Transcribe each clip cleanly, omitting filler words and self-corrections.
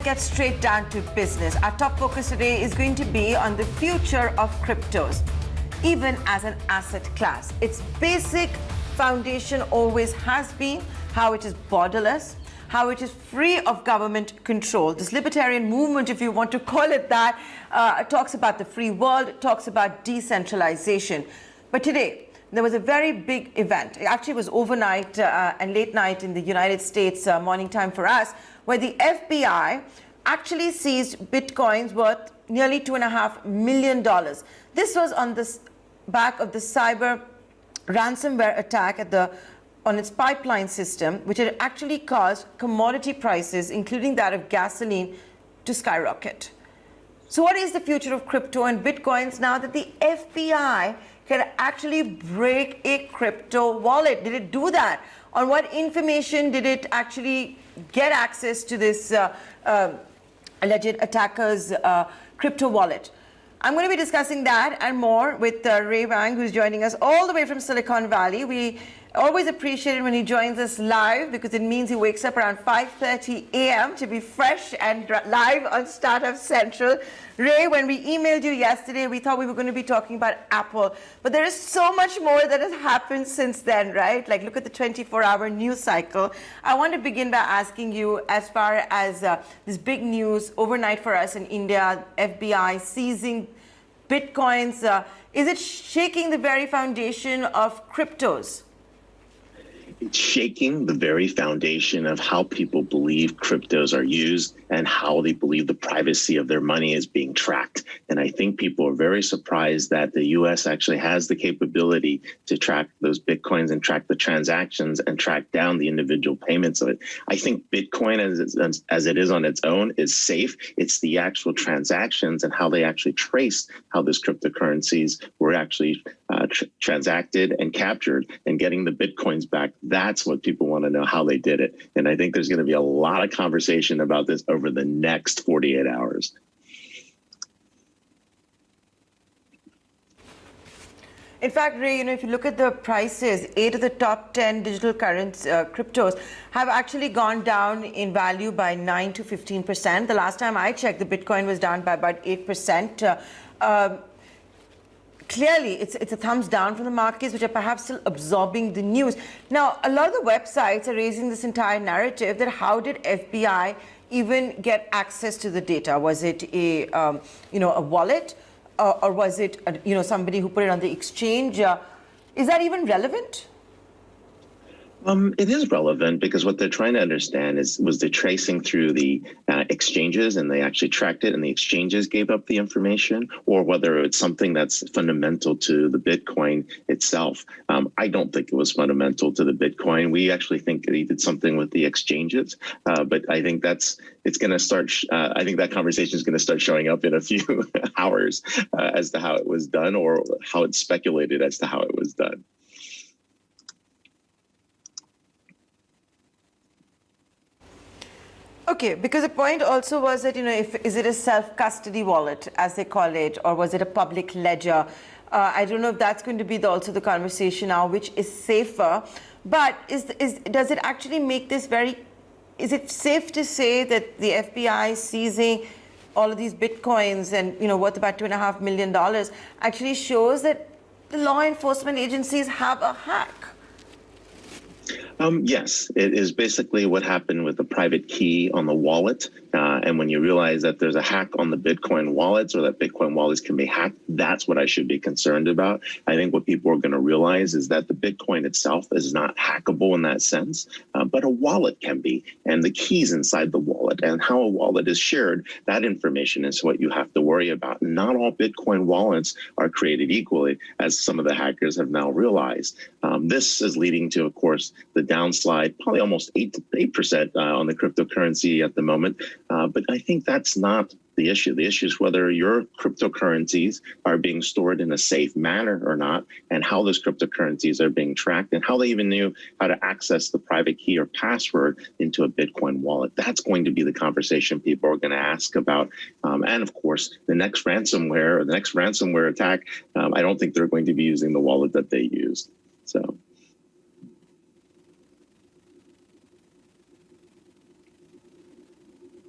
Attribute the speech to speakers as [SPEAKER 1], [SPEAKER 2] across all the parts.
[SPEAKER 1] get straight down to business. Our top focus today is going to be on the future of cryptos, even as an asset class. Its basic foundation always has been how it is borderless, how it is free of government control. This libertarian movement, if you want to call it that, talks about the free world, talks about decentralization. But today, there was a very big event. It actually was overnight and late night in the United States, morning time for us, where the FBI actually seized Bitcoins worth nearly $2.5 million. This was on the back of the cyber ransomware attack on its pipeline system, which had actually caused commodity prices, including that of gasoline, to skyrocket. So what is the future of crypto and Bitcoins now that the FBI can actually break a crypto wallet? Did it do that? On what information did it actually get access to this alleged attacker's crypto wallet? I'm going to be discussing that and more with Ray Wang, who's joining us all the way from Silicon Valley. We always appreciate it when he joins us live because it means he wakes up around 5:30 a.m. to be fresh and live on Startup Central. Ray, when we emailed you yesterday, we thought we were going to be talking about Apple, but there is so much more that has happened since then, right? Like, look at the 24-hour news cycle. I want to begin by asking you, as far as this big news overnight for us in India, FBI seizing Bitcoins, is it shaking the very foundation of cryptos?
[SPEAKER 2] It's shaking the very foundation of how people believe cryptos are used and how they believe the privacy of their money is being tracked. And I think people are very surprised that the US actually has the capability to track those Bitcoins and track the transactions and track down the individual payments of it. I think Bitcoin as it is on its own is safe. It's the actual transactions and how they actually trace how those cryptocurrencies were actually transacted and captured and getting the Bitcoins back. That's what people want to know, how they did it. And I think there's going to be a lot of conversation about this over the next 48 hours.
[SPEAKER 1] In fact, Ray, if you look at the prices, 8 of the top 10 digital cryptos have actually gone down in value by 9 to 15%. The last time I checked, the Bitcoin was down by about 8%. Clearly, it's a thumbs down from the markets, which are perhaps still absorbing the news. Now, a lot of the websites are raising this entire narrative that how did FBI even get access to the data? Was it a wallet, or was it somebody who put it on the exchange? Is that even relevant?
[SPEAKER 2] It is relevant because what they're trying to understand was the tracing through the exchanges and they actually tracked it and the exchanges gave up the information, or whether it's something that's fundamental to the Bitcoin itself. I don't think it was fundamental to the Bitcoin. We actually think that he did something with the exchanges, but I think it's going to start. I think that conversation is going to start showing up in a few hours as to how it was done or how it's speculated as to how it was done.
[SPEAKER 1] Okay, because the point also was that, is it a self-custody wallet, as they call it, or was it a public ledger? I don't know if that's going to be also the conversation now, which is safer. But does it actually make this is it safe to say that the FBI seizing all of these Bitcoins and, worth about $2.5 million actually shows that the law enforcement agencies have a hack?
[SPEAKER 2] Yes, it is basically what happened with the private key on the wallet. And when you realize that there's a hack on the Bitcoin wallets or that Bitcoin wallets can be hacked, that's what I should be concerned about. I think what people are going to realize is that the Bitcoin itself is not hackable in that sense, but a wallet can be. And the keys inside the wallet and how a wallet is shared, that information is what you have to worry about. Not all Bitcoin wallets are created equally, as some of the hackers have now realized. This is leading to, of course, the downslide, probably almost 8% on the cryptocurrency at the moment. But I think that's not the issue. The issue is whether your cryptocurrencies are being stored in a safe manner or not, and how those cryptocurrencies are being tracked, and how they even knew how to access the private key or password into a Bitcoin wallet. That's going to be the conversation people are going to ask about. And of course, the next ransomware attack, I don't think they're going to be using the wallet that they used. So.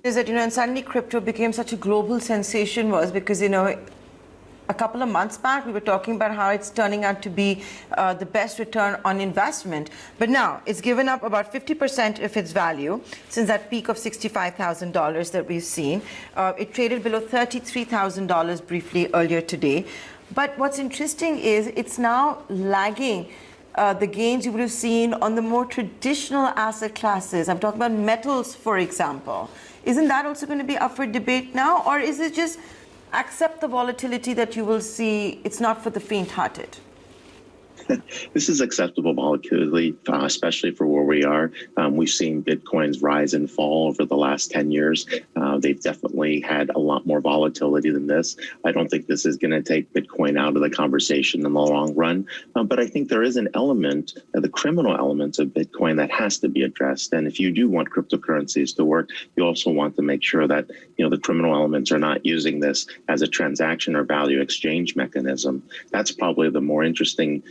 [SPEAKER 1] Is that, and suddenly crypto became such a global sensation was because, a couple of months back, we were talking about how it's turning out to be the best return on investment. But now it's given up about 50% of its value since that peak of $65,000 that we've seen. It traded below $33,000 briefly earlier today. But what's interesting is it's now lagging the gains you would have seen on the more traditional asset classes. I'm talking about metals, for example. Isn't that also going to be up for debate now? Or is it just accept the volatility that you will see? It's not for the faint-hearted.
[SPEAKER 2] This is acceptable volatility, especially for where we are. We've seen Bitcoins rise and fall over the last 10 years. They've definitely had a lot more volatility than this. I don't think this is going to take Bitcoin out of the conversation in the long run. But I think there is an element, the criminal element of Bitcoin that has to be addressed. And if you do want cryptocurrencies to work, you also want to make sure that the criminal elements are not using this as a transaction or value exchange mechanism. That's probably the more interesting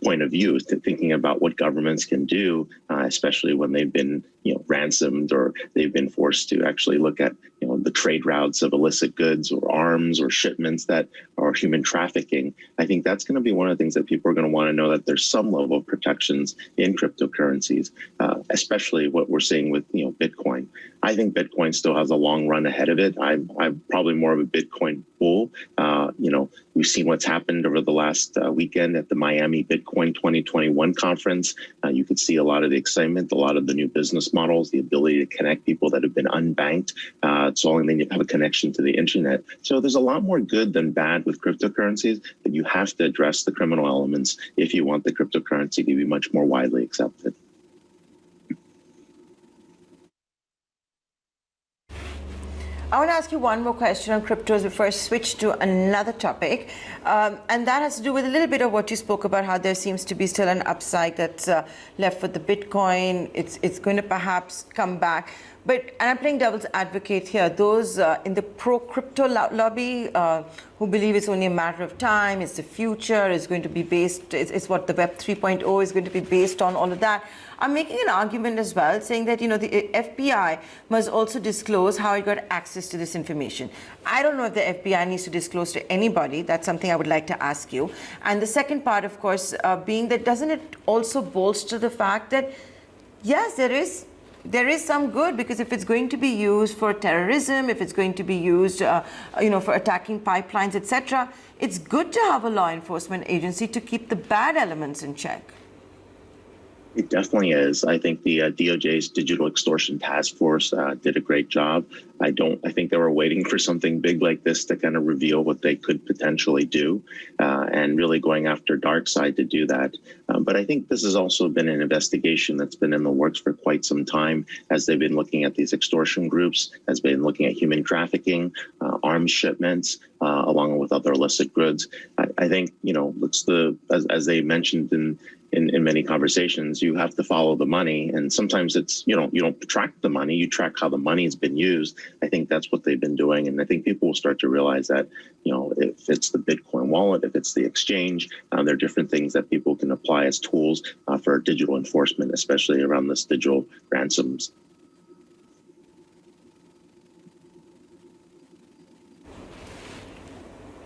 [SPEAKER 2] point of view, to thinking about what governments can do, especially when they've been ransomed or they've been forced to actually look at the trade routes of illicit goods or arms or shipments that are human trafficking. I think that's going to be one of the things that people are going to want to know, that there's some level of protections in cryptocurrencies, especially what we're seeing with Bitcoin. I think Bitcoin still has a long run ahead of it. I'm probably more of a Bitcoin bull. We've seen what's happened over the last weekend at the Miami Bitcoin 2021 conference. You could see a lot of the excitement, a lot of the new business models, the ability to connect people that have been unbanked. It's all they have a connection to the internet. So there's a lot more good than bad with cryptocurrencies, but you have to address the criminal elements if you want the cryptocurrency to be much more widely accepted.
[SPEAKER 1] I want to ask you one more question on cryptos before I switch to another topic. And that has to do with a little bit of what you spoke about, how there seems to be still an upside that's left for the Bitcoin. It's going to perhaps come back. And I'm playing devil's advocate here. Those in the pro-crypto lobby who believe it's only a matter of time, it's the future, it's going to be based, it's what the Web 3.0 is going to be based on, all of that. I'm making an argument as well, saying that, the FBI must also disclose how it got access to this information. I don't know if the FBI needs to disclose to anybody. That's something I would like to ask you. And the second part, of course, being that doesn't it also bolster the fact that, yes, there is some good, because if it's going to be used for terrorism, if it's going to be used, for attacking pipelines, etc., it's good to have a law enforcement agency to keep the bad elements in check.
[SPEAKER 2] It definitely is. I think the DOJ's Digital Extortion Task Force did a great job. I think they were waiting for something big like this to kind of reveal what they could potentially do, and really going after DarkSide to do that. But I think this has also been an investigation that's been in the works for quite some time, as they've been looking at these extortion groups, has been looking at human trafficking, arms shipments, along with other illicit goods. I think, it's as they mentioned in many conversations, you have to follow the money, and sometimes it's you don't track the money, you track how the money has been used. I think that's what they've been doing, and I think people will start to realize that if it's the Bitcoin wallet, if it's the exchange, there are different things that people can apply as tools for digital enforcement, especially around this digital ransoms.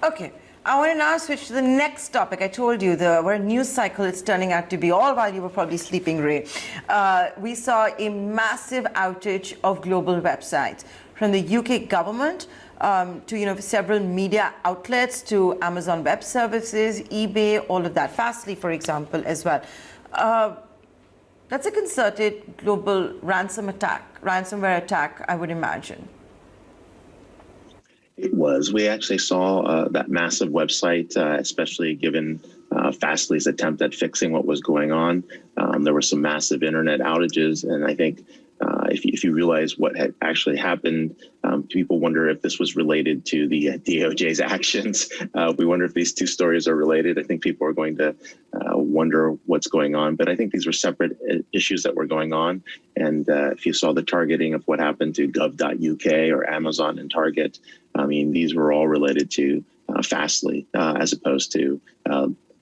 [SPEAKER 1] Okay. I want to now switch to the next topic. I told you what a news cycle it's turning out to be, all while you were probably sleeping, Ray. We saw a massive outage of global websites, from the UK government to several media outlets, to Amazon Web Services, eBay, all of that, Fastly, for example, as well. That's a concerted global ransomware attack, I would imagine.
[SPEAKER 2] It was. We actually saw that massive website, especially given Fastly's attempt at fixing what was going on. There were some massive internet outages, and I think if you realize what had actually happened, people wonder if this was related to the DOJ's actions. We wonder if these two stories are related. I think people are going to wonder what's going on, but I think these were separate issues that were going on. And if you saw the targeting of what happened to gov.uk or Amazon and Target, I mean, these were all related to Fastly, as opposed to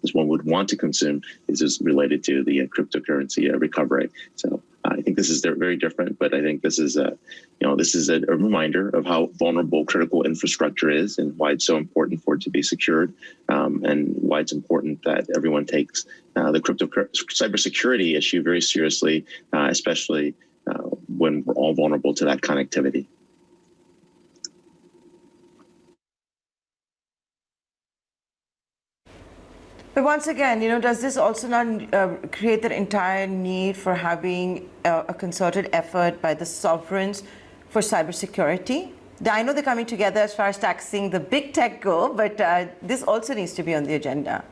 [SPEAKER 2] as one would want to consume. This is related to the cryptocurrency recovery. So I think this is very different, but I think this is a reminder of how vulnerable critical infrastructure is and why it's so important for it to be secured, and why it's important that everyone takes the cybersecurity issue very seriously, especially when we're all vulnerable to that connectivity.
[SPEAKER 1] But once again, does this also not create the entire need for having a concerted effort by the sovereigns for cybersecurity? I know they're coming together as far as taxing the big tech go, but this also needs to be on the agenda.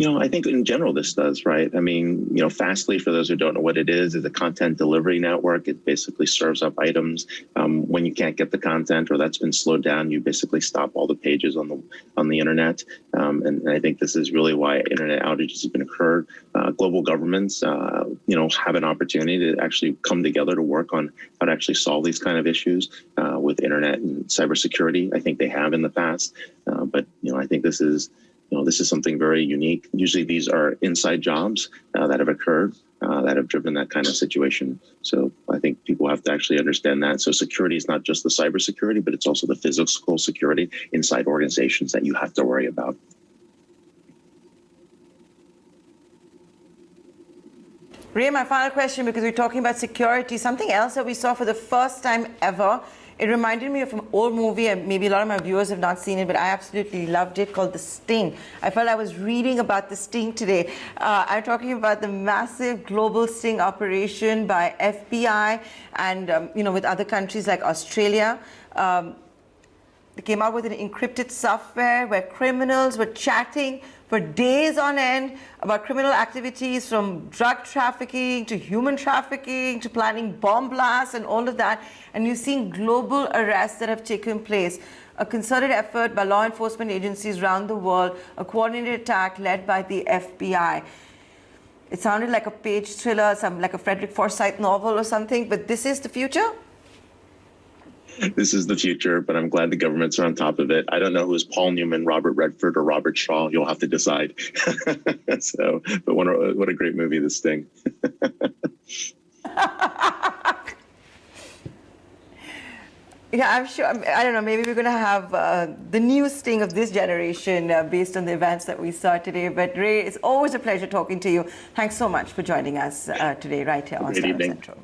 [SPEAKER 2] I think in general this does, right? I mean, Fastly, for those who don't know what it is a content delivery network. It basically serves up items. When you can't get the content or that's been slowed down, you basically stop all the pages on the internet. And I think this is really why internet outages have been occurred. Global governments, have an opportunity to actually come together to work on how to actually solve these kind of issues with internet and cybersecurity. I think they have in the past, but I think this is something very unique. Usually these are inside jobs that have occurred that have driven that kind of situation. So I think people have to actually understand that. So security is not just the cybersecurity, but it's also the physical security inside organizations that you have to worry about.
[SPEAKER 1] Ray, my final question, because we're talking about security, something else that we saw for the first time ever. It reminded me of an old movie, and maybe a lot of my viewers have not seen it, but I absolutely loved it, called The Sting. I felt I was reading about The Sting today. I'm talking about the massive global sting operation by FBI and, with other countries like Australia. They came out with an encrypted software where criminals were chatting for days on end about criminal activities, from drug trafficking to human trafficking to planning bomb blasts and all of that. And you've seen global arrests that have taken place. A concerted effort by law enforcement agencies around the world, a coordinated attack led by the FBI. It sounded like a page thriller, like a Frederick Forsyth novel or something, but this is the future?
[SPEAKER 2] This is the future, but I'm glad the governments are on top of it. I don't know who is Paul Newman, Robert Redford, or Robert Shaw. You'll have to decide. But what a great movie, The Sting.
[SPEAKER 1] Yeah, I'm sure. I don't know. Maybe we're going to have the new Sting of this generation based on the events that we saw today. But Ray, it's always a pleasure talking to you. Thanks so much for joining us today right here on StartUp Central.